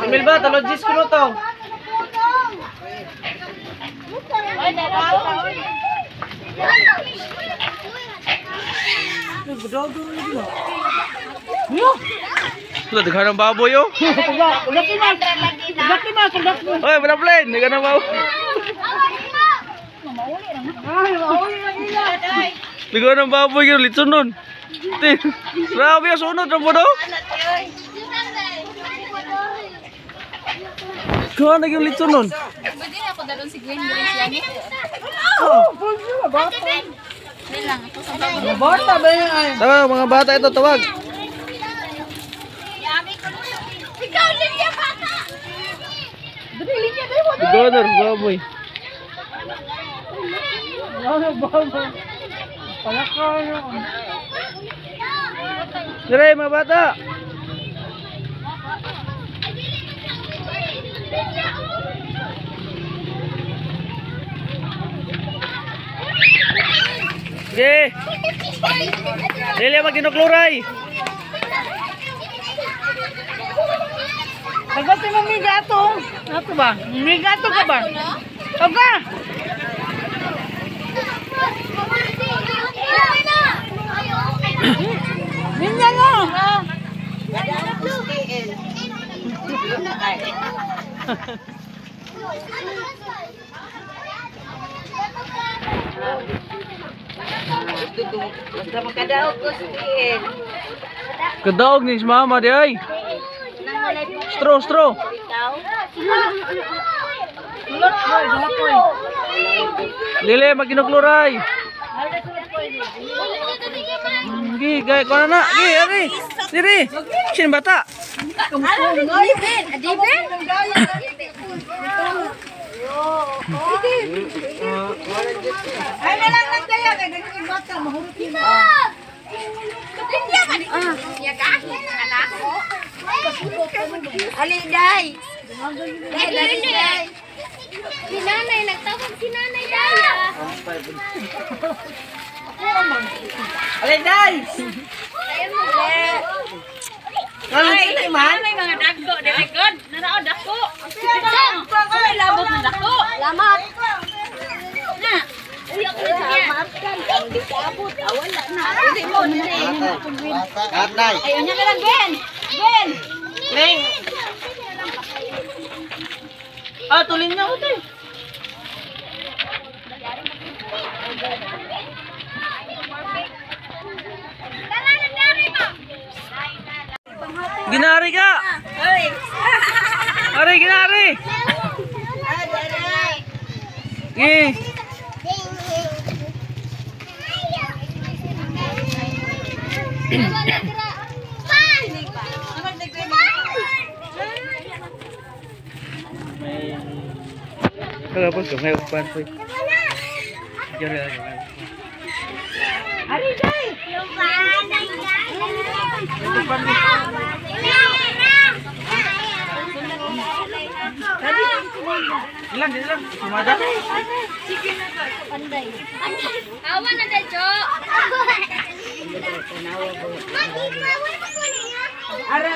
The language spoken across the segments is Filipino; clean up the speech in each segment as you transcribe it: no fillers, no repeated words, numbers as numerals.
Simil ba? Talogis ko to. Wala, daghan ng baboy yo. Oy, wala plane, daghan ng baboy. Daghan ng baboy yun, litson nun. Grabe yung sunod ng bodo. Kaya naging litson nun. Pwede na ako dalon si Gwen siya ni. Lang ako sa Bata ba yan ay? Tawag, mga bata ito, tawag. Ikaw linya bata. Dali linya dai mo. Donor, baboy. Dire, mga bata. Sige. Dili maginukluray. Pagkati mo may gato. Gato ba? May gato ka ba? Oga! Minyan mo! Basta makadaog ko sabihin. Kadaog ni mama di ay. Straw. Dili maginukluray. Gi, gay ko na. Gi, ari. Diri. Sin bata. Ay na lang nagdaya kay naging bata mahurot yun. Aliday. Si nanay nagtawag si nanay Daya. Aliday. Ay, may mga dagko direkod. Narao dako. Ay, labot na dako. Lamat. Na. Uyak ko siya. Ang dikabot, wala na. Hindi mo Katay. Ayaw niya na lang, Ben. Ben. Neng. Ah, tulin niya ko tayo. Ginari ka. Ari, ginari. Gi. Kagapos ko ngayon pan po. Jare lagi. Ari day. Ilang dilang. Sumada. Panday. Awan na dahil, Jo. Ara.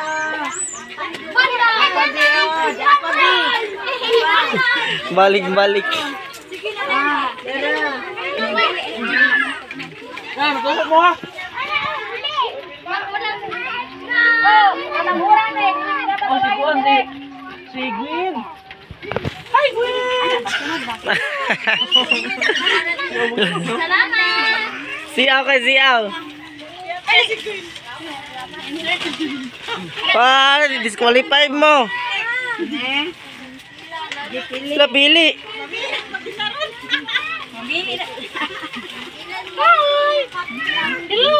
Balik-balik. Ah, masuk mo ha. Oh, si Juan si Gwyn. Hi Gwyn. Salamat. Siaw kay siaw. Ah, disqualify mo. Sila pili. Hi. Hello.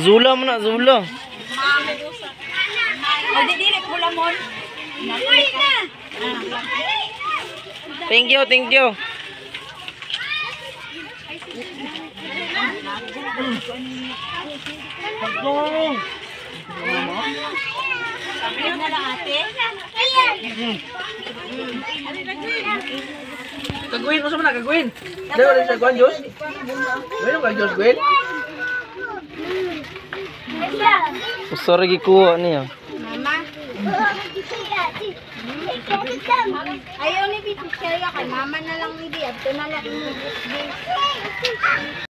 Zula mo na, Zula. Thank you, thank you. Pilit na lang ate. Kagawin mo sa mana, kagawin. Dali wala sa kuan Diyos. Gawin mo kay Diyos, gawin. Sorry gikuha niya. Mama. Ayaw ni Bibi kaya kay mama na lang ni Di. Abto na lang ni Di.